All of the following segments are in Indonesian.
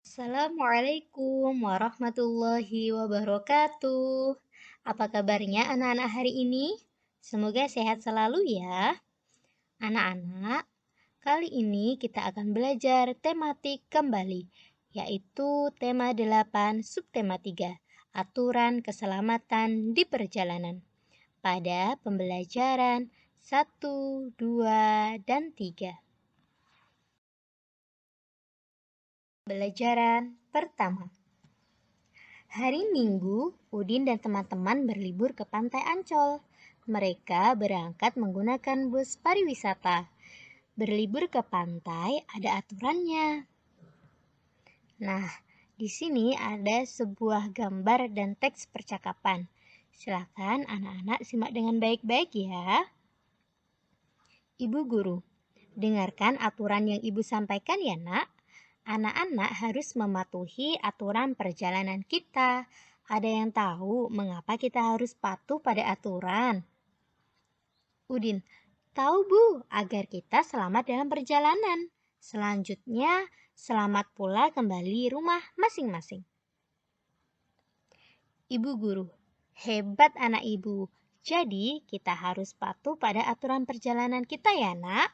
Assalamualaikum warahmatullahi wabarakatuh. Apa kabarnya anak-anak hari ini? Semoga sehat selalu ya. Anak-anak, kali ini kita akan belajar tematik kembali, yaitu tema 8 subtema 3, aturan keselamatan di perjalanan. Pada pembelajaran 1, 2, dan 3. Pembelajaran pertama. Hari Minggu, Udin dan teman-teman berlibur ke Pantai Ancol. Mereka berangkat menggunakan bus pariwisata. Berlibur ke pantai ada aturannya. Nah, di sini ada sebuah gambar dan teks percakapan. Silakan anak-anak simak dengan baik-baik ya. Ibu guru, dengarkan aturan yang ibu sampaikan ya nak. Anak-anak harus mematuhi aturan perjalanan kita. Ada yang tahu mengapa kita harus patuh pada aturan? Udin, tahu Bu, agar kita selamat dalam perjalanan. Selanjutnya, selamat pula kembali rumah masing-masing. Ibu guru, hebat anak ibu. Jadi, kita harus patuh pada aturan perjalanan kita ya nak?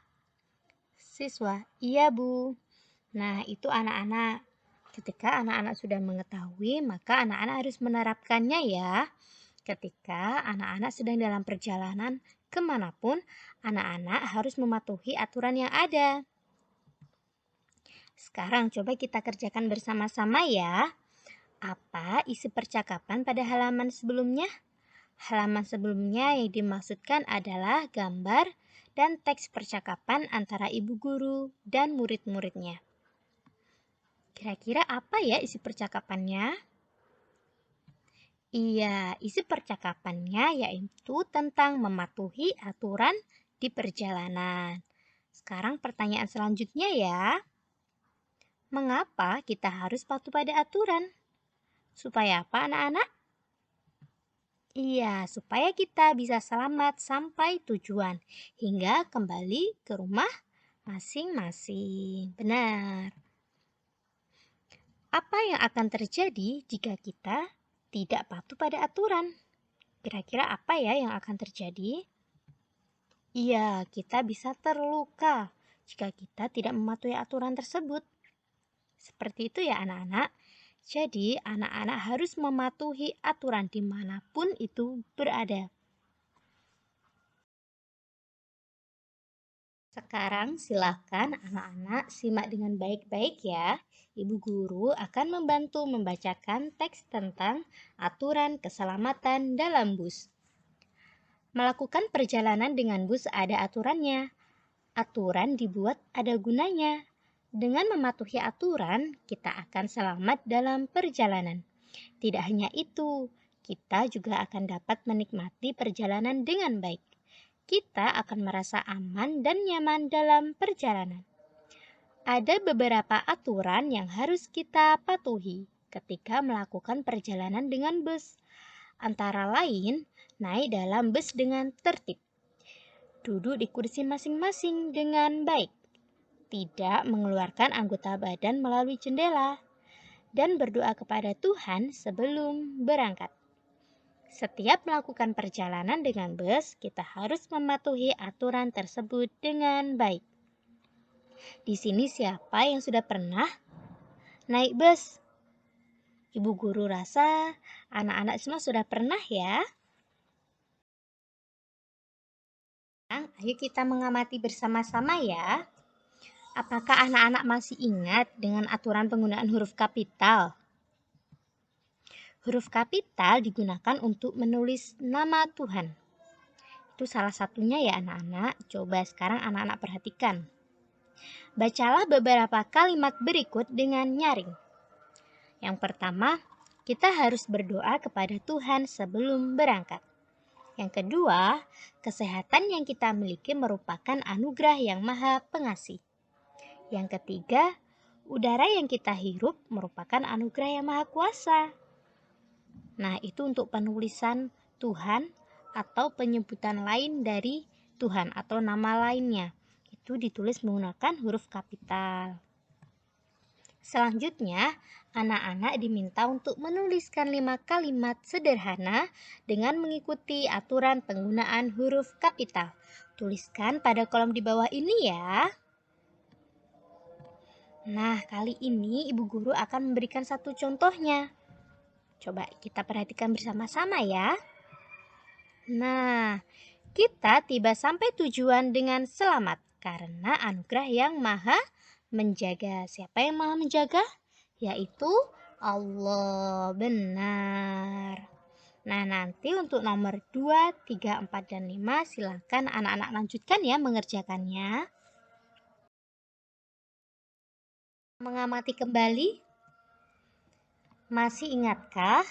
Siswa, iya Bu. Nah, itu anak-anak. Ketika anak-anak sudah mengetahui, maka anak-anak harus menerapkannya ya. Ketika anak-anak sedang dalam perjalanan kemanapun, anak-anak harus mematuhi aturan yang ada. Sekarang coba kita kerjakan bersama-sama ya. Apa isi percakapan pada halaman sebelumnya? Halaman sebelumnya yang dimaksudkan adalah gambar dan teks percakapan antara ibu guru dan murid-muridnya. Kira-kira apa ya isi percakapannya? Iya, isi percakapannya yaitu tentang mematuhi aturan di perjalanan. Sekarang pertanyaan selanjutnya ya. Mengapa kita harus patuh pada aturan? Supaya apa anak-anak? Iya, supaya kita bisa selamat sampai tujuan hingga kembali ke rumah masing-masing. Benar. Apa yang akan terjadi jika kita tidak patuh pada aturan? Kira-kira apa ya yang akan terjadi? Iya, kita bisa terluka jika kita tidak mematuhi aturan tersebut. Seperti itu ya anak-anak. Jadi, anak-anak harus mematuhi aturan dimanapun itu berada. Sekarang silakan anak-anak simak dengan baik-baik ya. Ibu guru akan membantu membacakan teks tentang aturan keselamatan dalam bus. Melakukan perjalanan dengan bus ada aturannya. Aturan dibuat ada gunanya. Dengan mematuhi aturan, kita akan selamat dalam perjalanan. Tidak hanya itu, kita juga akan dapat menikmati perjalanan dengan baik. Kita akan merasa aman dan nyaman dalam perjalanan. Ada beberapa aturan yang harus kita patuhi ketika melakukan perjalanan dengan bus. Antara lain, naik dalam bus dengan tertib, duduk di kursi masing-masing dengan baik, tidak mengeluarkan anggota badan melalui jendela, dan berdoa kepada Tuhan sebelum berangkat. Setiap melakukan perjalanan dengan bus, kita harus mematuhi aturan tersebut dengan baik. Di sini siapa yang sudah pernah naik bus? Ibu guru rasa anak-anak semua sudah pernah ya? Ayo kita mengamati bersama-sama ya. Apakah anak-anak masih ingat dengan aturan penggunaan huruf kapital? Huruf kapital digunakan untuk menulis nama Tuhan. Itu salah satunya ya anak-anak. Coba sekarang anak-anak perhatikan. Bacalah beberapa kalimat berikut dengan nyaring. Yang pertama, kita harus berdoa kepada Tuhan sebelum berangkat. Yang kedua, kesehatan yang kita miliki merupakan anugerah yang maha pengasih. Yang ketiga, udara yang kita hirup merupakan anugerah yang maha kuasa. Nah, itu untuk penulisan Tuhan atau penyebutan lain dari Tuhan atau nama lainnya. Itu ditulis menggunakan huruf kapital. Selanjutnya, anak-anak diminta untuk menuliskan 5 kalimat sederhana dengan mengikuti aturan penggunaan huruf kapital. Tuliskan pada kolom di bawah ini ya. Nah, kali ini ibu guru akan memberikan satu contohnya. Coba kita perhatikan bersama-sama ya. Nah, kita tiba sampai tujuan dengan selamat karena anugerah yang maha menjaga. Siapa yang maha menjaga? Yaitu Allah. Benar. Nah, nanti untuk nomor 2, 3, 4, dan 5 silakan anak-anak lanjutkan ya mengerjakannya. Mengamati kembali. Masih ingatkah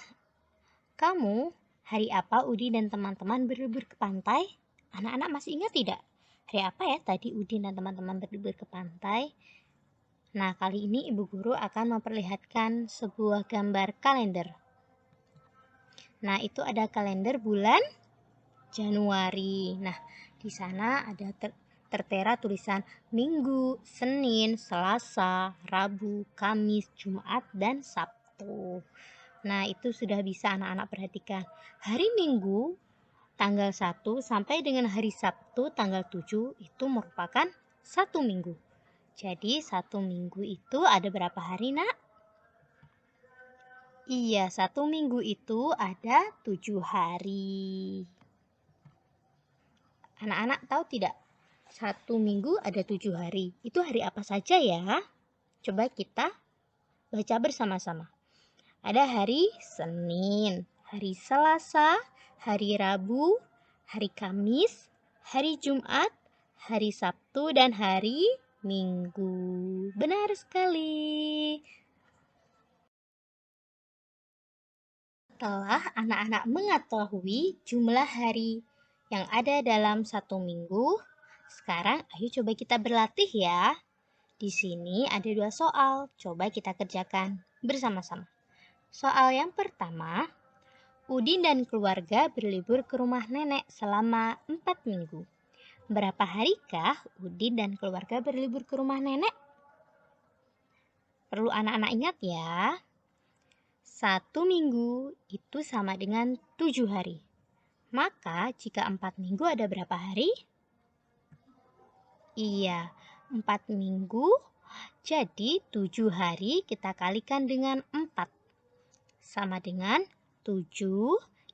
kamu hari apa Udin dan teman-teman berlibur ke pantai? Anak-anak masih ingat tidak? Hari apa ya tadi Udin dan teman-teman berlibur ke pantai? Nah, kali ini ibu guru akan memperlihatkan sebuah gambar kalender. Nah, itu ada kalender bulan Januari. Nah, di sana ada tertera tulisan Minggu, Senin, Selasa, Rabu, Kamis, Jumat, dan Sabtu. Nah, itu sudah bisa anak-anak perhatikan. Hari Minggu tanggal 1 sampai dengan hari Sabtu tanggal 7 itu merupakan satu minggu. Jadi satu minggu itu ada berapa hari, Nak? Iya, satu minggu itu ada 7 hari. Anak-anak tahu tidak? Satu minggu ada 7 hari. Itu hari apa saja ya? Coba kita baca bersama-sama. Ada hari Senin, hari Selasa, hari Rabu, hari Kamis, hari Jumat, hari Sabtu, dan hari Minggu. Benar sekali. Setelah anak-anak mengetahui jumlah hari yang ada dalam satu minggu, sekarang ayo coba kita berlatih ya. Di sini ada 2 soal, coba kita kerjakan bersama-sama. Soal yang pertama, Udin dan keluarga berlibur ke rumah nenek selama 4 minggu. Berapa harikah Udin dan keluarga berlibur ke rumah nenek? Perlu anak-anak ingat ya. 1 minggu itu sama dengan 7 hari. Maka jika 4 minggu ada berapa hari? Iya, 4 minggu. Jadi 7 hari kita kalikan dengan 4. Sama dengan 7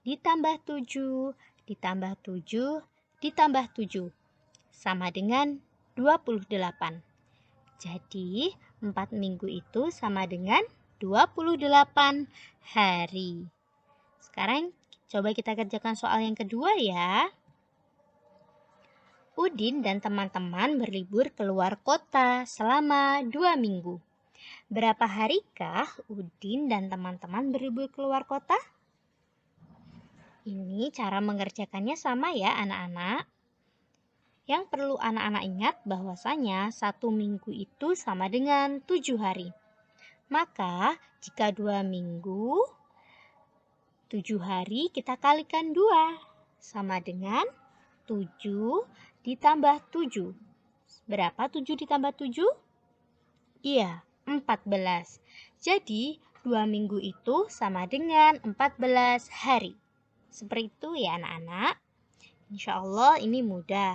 ditambah 7 ditambah 7 ditambah 7 sama dengan 28. Jadi 4 minggu itu sama dengan 28 hari. Sekarang coba kita kerjakan soal yang kedua ya. Udin dan teman-teman berlibur keluar kota selama 2 minggu. Berapa harikah Udin dan teman-teman berlibur keluar kota? Ini cara mengerjakannya sama ya anak-anak. Yang perlu anak-anak ingat bahwasanya 1 minggu itu sama dengan 7 hari. Maka jika 2 minggu, 7 hari kita kalikan 2. Sama dengan 7 ditambah 7. Berapa 7 ditambah 7? Iya, 14. Jadi 2 minggu itu sama dengan 14 hari. Seperti itu ya anak-anak. Insya Allah ini mudah.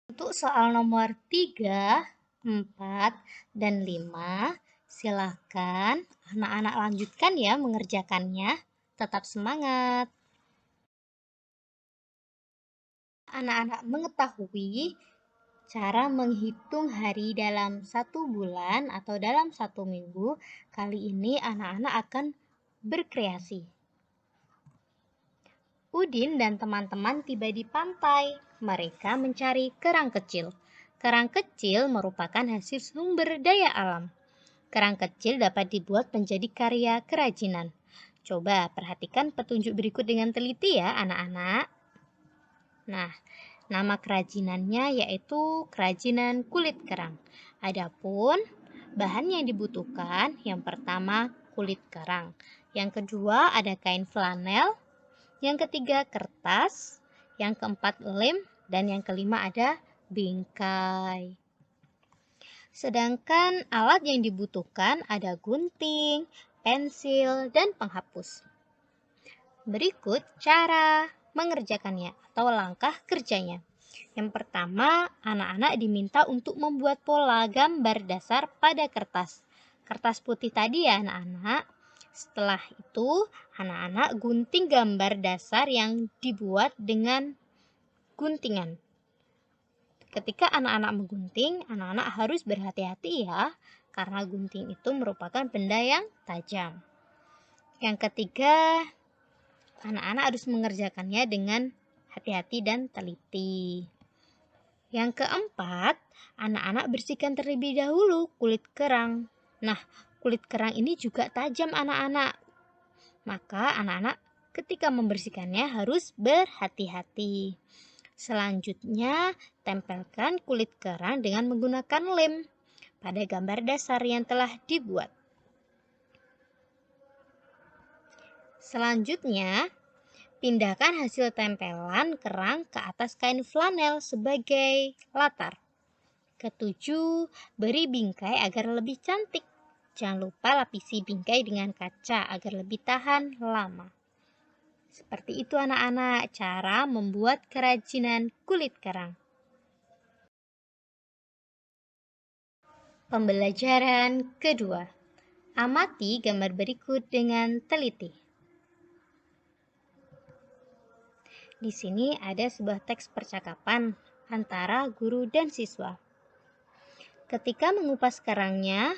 Untuk soal nomor 3, 4, dan 5, silakan anak-anak lanjutkan ya mengerjakannya. Tetap semangat. Anak-anak mengetahui cara menghitung hari dalam 1 bulan atau dalam 1 minggu. Kali ini anak-anak akan berkreasi. Udin dan teman-teman tiba di pantai. Mereka mencari kerang kecil. Kerang kecil merupakan hasil sumber daya alam. Kerang kecil dapat dibuat menjadi karya kerajinan. Coba perhatikan petunjuk berikut dengan teliti ya anak-anak. Nah, nama kerajinannya yaitu kerajinan kulit kerang. Adapun bahan yang dibutuhkan, yang pertama kulit kerang, yang kedua ada kain flanel, yang ketiga kertas, yang keempat lem, dan yang kelima ada bingkai. Sedangkan alat yang dibutuhkan ada gunting, pensil, dan penghapus. Berikut cara mengerjakannya atau langkah kerjanya. Yang pertama, anak-anak diminta untuk membuat pola gambar dasar pada kertas. Kertas putih tadi ya anak-anak. Setelah itu, anak-anak gunting gambar dasar yang dibuat dengan guntingan. Ketika anak-anak menggunting, anak-anak harus berhati-hati ya, karena gunting itu merupakan benda yang tajam. Yang ketiga, anak-anak harus mengerjakannya dengan hati-hati dan teliti. Yang keempat, anak-anak bersihkan terlebih dahulu kulit kerang. Nah, kulit kerang ini juga tajam anak-anak. Maka anak-anak ketika membersihkannya harus berhati-hati. Selanjutnya, tempelkan kulit kerang dengan menggunakan lem pada gambar dasar yang telah dibuat. Selanjutnya, pindahkan hasil tempelan kerang ke atas kain flanel sebagai latar. Ketujuh, beri bingkai agar lebih cantik. Jangan lupa lapisi bingkai dengan kaca agar lebih tahan lama. Seperti itu anak-anak cara membuat kerajinan kulit kerang. Pembelajaran kedua. Amati gambar berikut dengan teliti. Di sini ada sebuah teks percakapan antara guru dan siswa. Ketika mengupas kerangnya,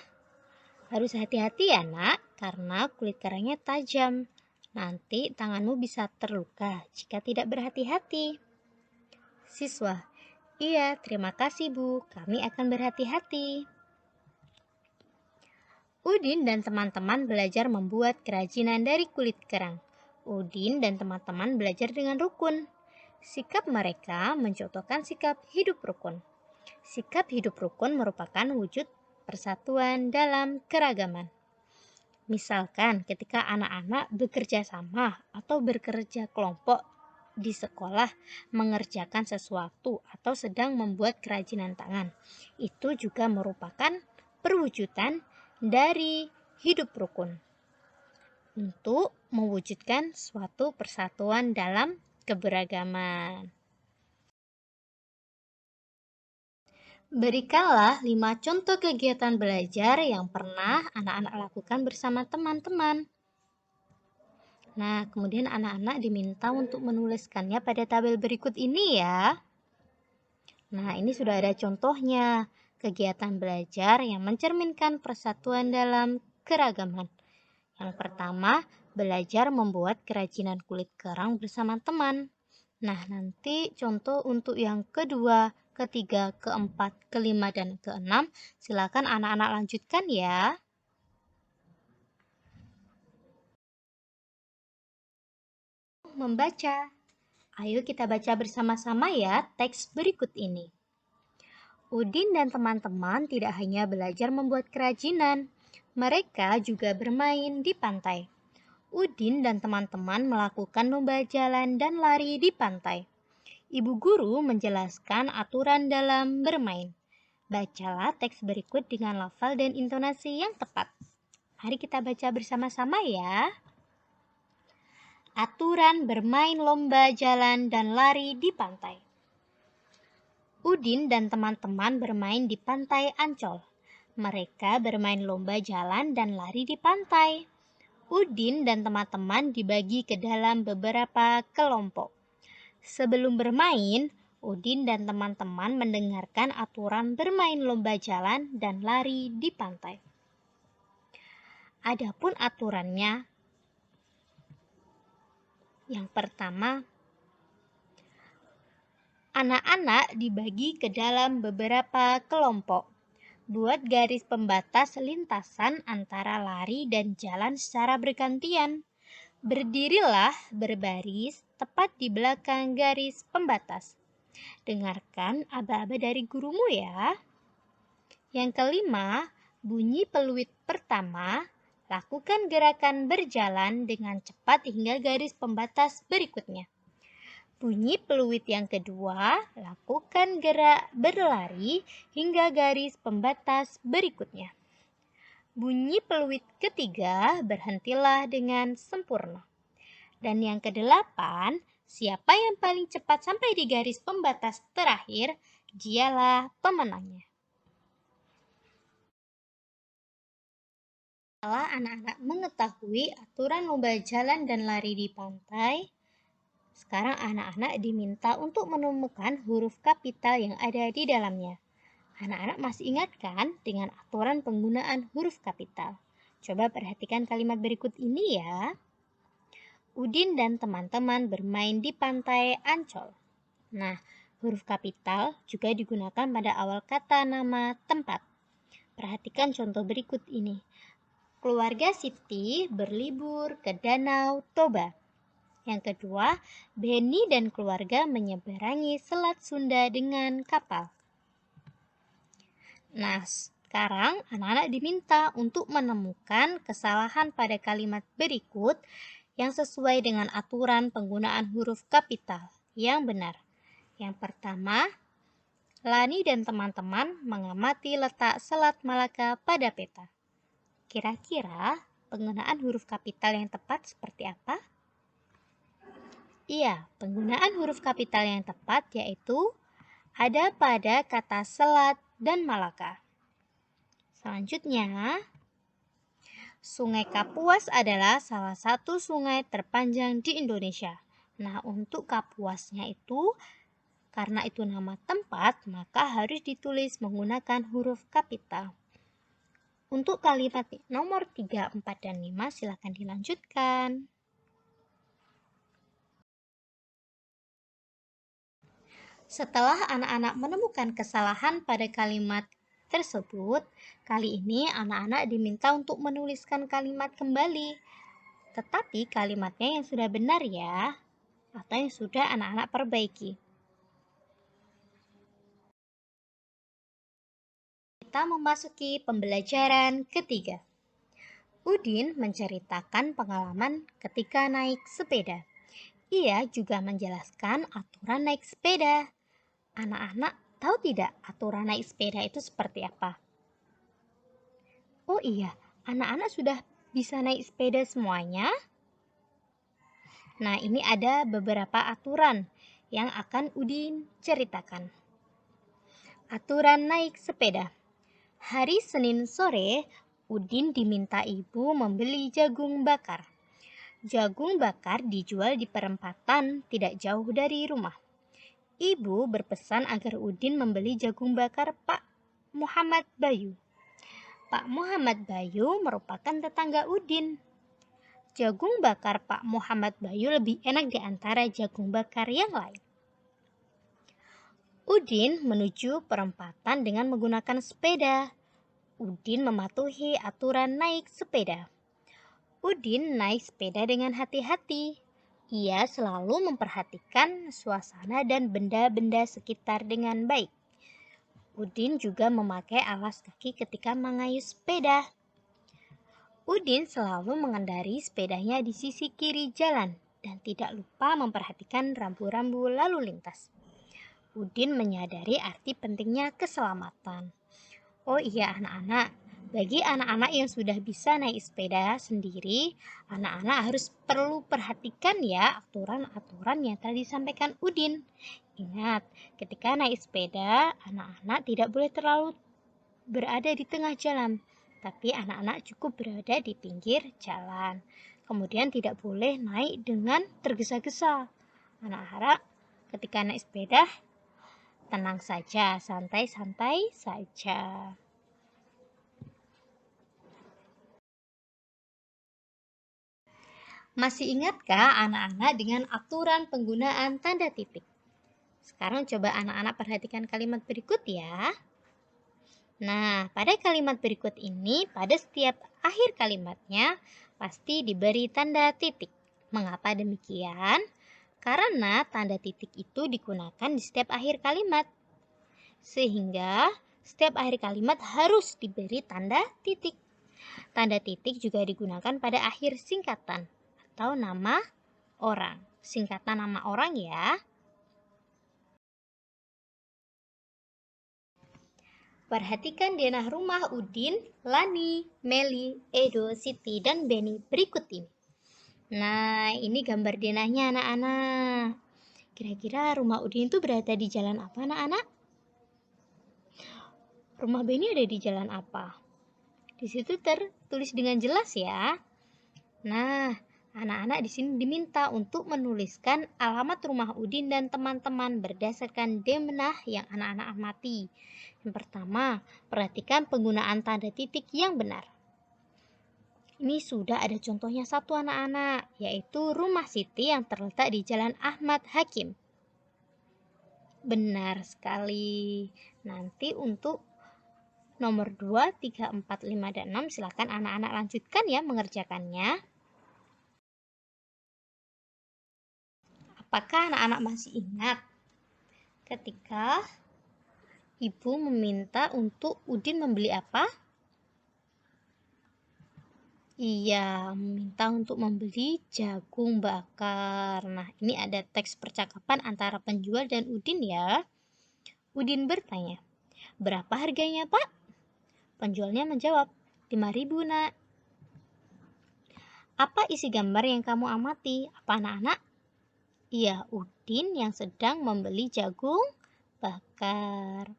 harus hati-hati ya nak, karena kulit kerangnya tajam. Nanti tanganmu bisa terluka jika tidak berhati-hati. Siswa, iya terima kasih Bu, kami akan berhati-hati. Udin dan teman-teman belajar membuat kerajinan dari kulit kerang. Udin dan teman-teman belajar dengan rukun. Sikap mereka mencontohkan sikap hidup rukun. Sikap hidup rukun merupakan wujud persatuan dalam keragaman. Misalkan ketika anak-anak bekerja sama atau bekerja kelompok di sekolah mengerjakan sesuatu atau sedang membuat kerajinan tangan, itu juga merupakan perwujudan dari hidup rukun untuk mewujudkan suatu persatuan dalam keberagaman. Berikanlah 5 contoh kegiatan belajar yang pernah anak-anak lakukan bersama teman-teman. Nah, kemudian anak-anak diminta untuk menuliskannya pada tabel berikut ini ya. Nah, ini sudah ada contohnya. Kegiatan belajar yang mencerminkan persatuan dalam keragaman. Yang pertama, belajar membuat kerajinan kulit kerang bersama teman. Nah, nanti contoh untuk yang kedua, ketiga, keempat, kelima, dan keenam, silakan anak-anak lanjutkan ya. Membaca. Ayo kita baca bersama-sama ya teks berikut ini. Udin dan teman-teman tidak hanya belajar membuat kerajinan, mereka juga bermain di pantai. Udin dan teman-teman melakukan lomba jalan dan lari di pantai. Ibu guru menjelaskan aturan dalam bermain. Bacalah teks berikut dengan lafal dan intonasi yang tepat. Mari kita baca bersama-sama ya. Aturan bermain lomba jalan dan lari di pantai. Udin dan teman-teman bermain di pantai Ancol. Mereka bermain lomba jalan dan lari di pantai. Udin dan teman-teman dibagi ke dalam beberapa kelompok. Sebelum bermain, Udin dan teman-teman mendengarkan aturan bermain lomba jalan dan lari di pantai. Adapun aturannya, yang pertama, anak-anak dibagi ke dalam beberapa kelompok. Buat garis pembatas lintasan antara lari dan jalan secara bergantian. Berdirilah berbaris tepat di belakang garis pembatas. Dengarkan aba-aba dari gurumu ya. Yang kelima, bunyi peluit pertama. Lakukan gerakan berjalan dengan cepat hingga garis pembatas berikutnya. Bunyi peluit yang kedua, lakukan gerak berlari hingga garis pembatas berikutnya. Bunyi peluit ketiga, berhentilah dengan sempurna. Dan yang kedelapan, siapa yang paling cepat sampai di garis pembatas terakhir, dialah pemenangnya. Setelah anak-anak mengetahui aturan lomba jalan dan lari di pantai, sekarang anak-anak diminta untuk menemukan huruf kapital yang ada di dalamnya. Anak-anak masih ingat kan dengan aturan penggunaan huruf kapital? Coba perhatikan kalimat berikut ini ya. Udin dan teman-teman bermain di pantai Ancol. Nah, huruf kapital juga digunakan pada awal kata nama tempat. Perhatikan contoh berikut ini. Keluarga Siti berlibur ke Danau Toba. Yang kedua, Benny dan keluarga menyeberangi Selat Sunda dengan kapal. Nah, sekarang anak-anak diminta untuk menemukan kesalahan pada kalimat berikut yang sesuai dengan aturan penggunaan huruf kapital yang benar. Yang pertama, Lani dan teman-teman mengamati letak Selat Malaka pada peta. Kira-kira penggunaan huruf kapital yang tepat seperti apa? Iya, penggunaan huruf kapital yang tepat yaitu ada pada kata selat dan Malaka. Selanjutnya, Sungai Kapuas adalah salah satu sungai terpanjang di Indonesia. Nah, untuk Kapuasnya itu, karena itu nama tempat, maka harus ditulis menggunakan huruf kapital. Untuk kalimat nomor 3, 4, dan 5, silakan dilanjutkan. Setelah anak-anak menemukan kesalahan pada kalimat tersebut, kali ini anak-anak diminta untuk menuliskan kalimat kembali. Tetapi kalimatnya yang sudah benar ya, atau yang sudah anak-anak perbaiki. Kita memasuki pembelajaran ketiga. Udin menceritakan pengalaman ketika naik sepeda. Ia juga menjelaskan aturan naik sepeda. Anak-anak tahu tidak aturan naik sepeda itu seperti apa? Oh iya, anak-anak sudah bisa naik sepeda semuanya? Nah, ini ada beberapa aturan yang akan Udin ceritakan. Aturan naik sepeda. Hari Senin sore, Udin diminta ibu membeli jagung bakar. Jagung bakar dijual di perempatan tidak jauh dari rumah. Ibu berpesan agar Udin membeli jagung bakar Pak Muhammad Bayu. Pak Muhammad Bayu merupakan tetangga Udin. Jagung bakar Pak Muhammad Bayu lebih enak di antara jagung bakar yang lain. Udin menuju perempatan dengan menggunakan sepeda. Udin mematuhi aturan naik sepeda. Udin naik sepeda dengan hati-hati. Ia selalu memperhatikan suasana dan benda-benda sekitar dengan baik. Udin juga memakai alas kaki ketika mengayuh sepeda. Udin selalu mengendari sepedanya di sisi kiri jalan dan tidak lupa memperhatikan rambu-rambu lalu lintas. Udin menyadari arti pentingnya keselamatan. Oh iya anak-anak, bagi anak-anak yang sudah bisa naik sepeda sendiri, anak-anak harus perlu perhatikan ya aturan-aturan yang telah disampaikan Udin. Ingat, ketika naik sepeda, anak-anak tidak boleh terlalu berada di tengah jalan, tapi anak-anak cukup berada di pinggir jalan. Kemudian tidak boleh naik dengan tergesa-gesa. Anak-anak ketika naik sepeda, tenang saja, santai-santai saja. Masih ingatkah anak-anak dengan aturan penggunaan tanda titik? Sekarang coba anak-anak perhatikan kalimat berikut ya. Nah, pada kalimat berikut ini, pada setiap akhir kalimatnya pasti diberi tanda titik. Mengapa demikian? Karena tanda titik itu digunakan di setiap akhir kalimat. Sehingga setiap akhir kalimat harus diberi tanda titik. Tanda titik juga digunakan pada akhir singkatan atau nama orang. singkatan nama orang ya. Perhatikan denah rumah Udin, Lani, Meli, Edo, Siti, dan Beni berikut ini. Nah, ini gambar denahnya anak-anak. Kira-kira rumah Udin itu berada di jalan apa anak-anak? Rumah Beni ada di jalan apa? Di situ tertulis dengan jelas ya. Nah, anak-anak di sini diminta untuk menuliskan alamat rumah Udin dan teman-teman berdasarkan denah yang anak-anak amati. Yang pertama, perhatikan penggunaan tanda titik yang benar. Ini sudah ada contohnya satu anak-anak, yaitu rumah Siti yang terletak di Jalan Ahmad Hakim. Benar sekali. Nanti untuk nomor 2, 3, 4, 5, dan 6 silakan anak-anak lanjutkan ya mengerjakannya. Apakah anak-anak masih ingat ketika ibu meminta untuk Udin membeli apa? Iya, meminta untuk membeli jagung bakar. Nah, ini ada teks percakapan antara penjual dan Udin ya. Udin bertanya, "Berapa harganya, Pak?" Penjualnya menjawab, 5.000, Nak. Apa isi gambar yang kamu amati? Apa anak-anak? Iya, Udin yang sedang membeli jagung bakar.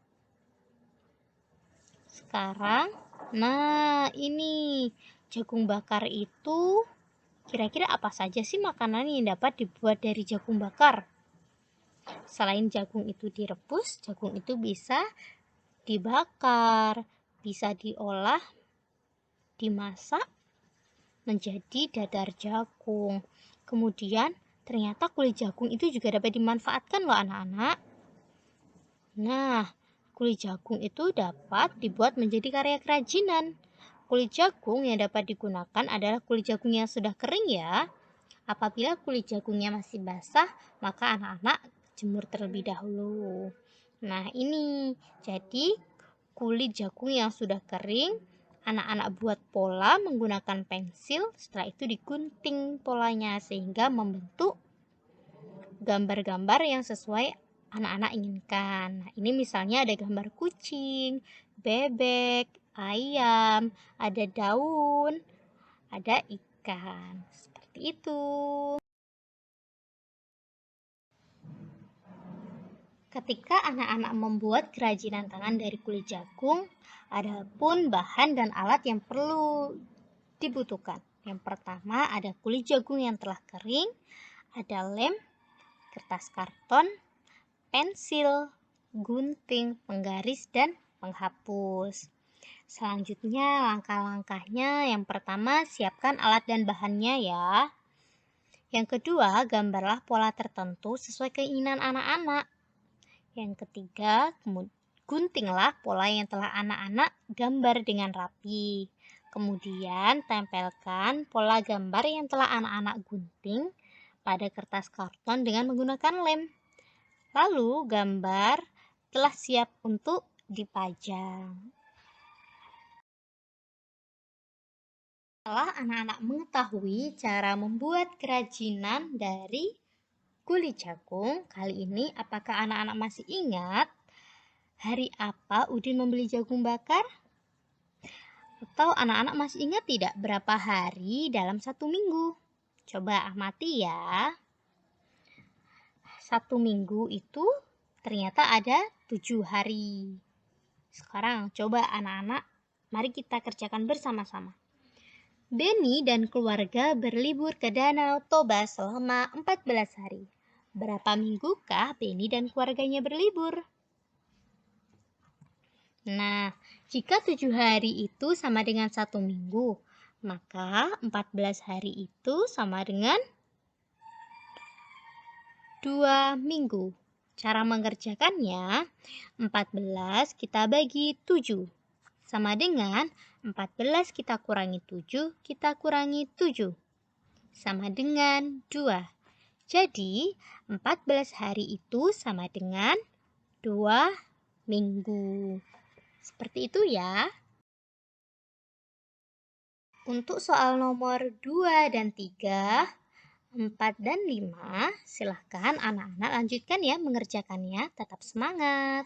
Sekarang, nah ini jagung bakar itu kira-kira apa saja sih makanan yang dapat dibuat dari jagung bakar? Selain jagung itu direbus, jagung itu bisa dibakar, bisa diolah, dimasak menjadi dadar jagung. Kemudian ternyata kulit jagung itu juga dapat dimanfaatkan loh anak-anak. Nah, kulit jagung itu dapat dibuat menjadi karya kerajinan. Kulit jagung yang dapat digunakan adalah kulit jagung yang sudah kering ya. Apabila kulit jagungnya masih basah, maka anak-anak jemur terlebih dahulu. Nah, ini jadi kulit jagung yang sudah kering, anak-anak buat pola menggunakan pensil, setelah itu digunting polanya sehingga membentuk gambar-gambar yang sesuai anak-anak inginkan. Nah, ini misalnya ada gambar kucing, bebek, ayam, ada daun, ada ikan. Seperti itu. Ketika anak-anak membuat kerajinan tangan dari kulit jagung, ada pun bahan dan alat yang perlu dibutuhkan. Yang pertama ada kulit jagung yang telah kering, ada lem, kertas karton, pensil, gunting, penggaris, dan penghapus. Selanjutnya langkah-langkahnya, yang pertama siapkan alat dan bahannya ya. Yang kedua, gambarlah pola tertentu sesuai keinginan anak-anak. Yang ketiga, guntinglah pola yang telah anak-anak gambar dengan rapi. Kemudian tempelkan pola gambar yang telah anak-anak gunting pada kertas karton dengan menggunakan lem. Lalu gambar telah siap untuk dipajang. Setelah anak-anak mengetahui cara membuat kerajinan dari kulit jagung, kali ini apakah anak-anak masih ingat hari apa Udin membeli jagung bakar? Atau anak-anak masih ingat tidak berapa hari dalam satu minggu? Coba amati ya. Satu minggu itu ternyata ada 7 hari. Sekarang coba anak-anak, mari kita kerjakan bersama-sama. Beni dan keluarga berlibur ke Danau Toba selama 14 hari. Berapa minggukah Beni dan keluarganya berlibur? Nah, jika 7 hari itu sama dengan 1 minggu, maka 14 hari itu sama dengan 2 minggu. Cara mengerjakannya, 14 kita bagi 7. Sama dengan 14 kita kurangi 7, kita kurangi 7. Sama dengan 2. Jadi, 14 hari itu sama dengan 2 minggu. Seperti itu ya. Untuk soal nomor 2 dan 3, 4 dan 5, silahkan anak-anak lanjutkan ya mengerjakannya, tetap semangat.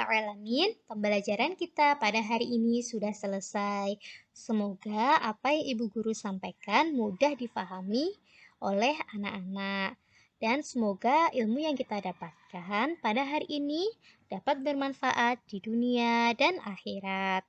Alamin, pembelajaran kita pada hari ini sudah selesai. Semoga apa yang Ibu Guru sampaikan mudah difahami oleh anak-anak. Dan semoga ilmu yang kita dapatkan pada hari ini dapat bermanfaat di dunia dan akhirat.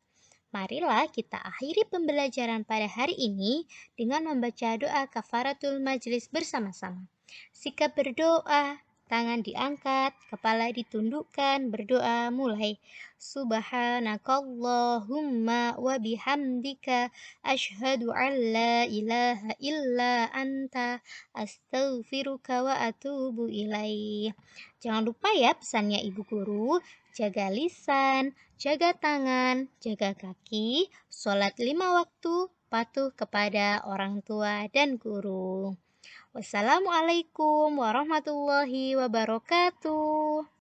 Marilah kita akhiri pembelajaran pada hari ini dengan membaca doa kafaratul majlis bersama-sama. Sikap berdoa, tangan diangkat, kepala ditundukkan, berdoa mulai. Subhanakallahumma wa bihamdika asyhadu an la ilaha illa anta astaghfiruka wa atubu ilaih. Jangan lupa ya pesannya Ibu Guru, jaga lisan, jaga tangan, jaga kaki, sholat 5 waktu, patuh kepada orang tua dan guru. Wassalamualaikum warahmatullahi wabarakatuh.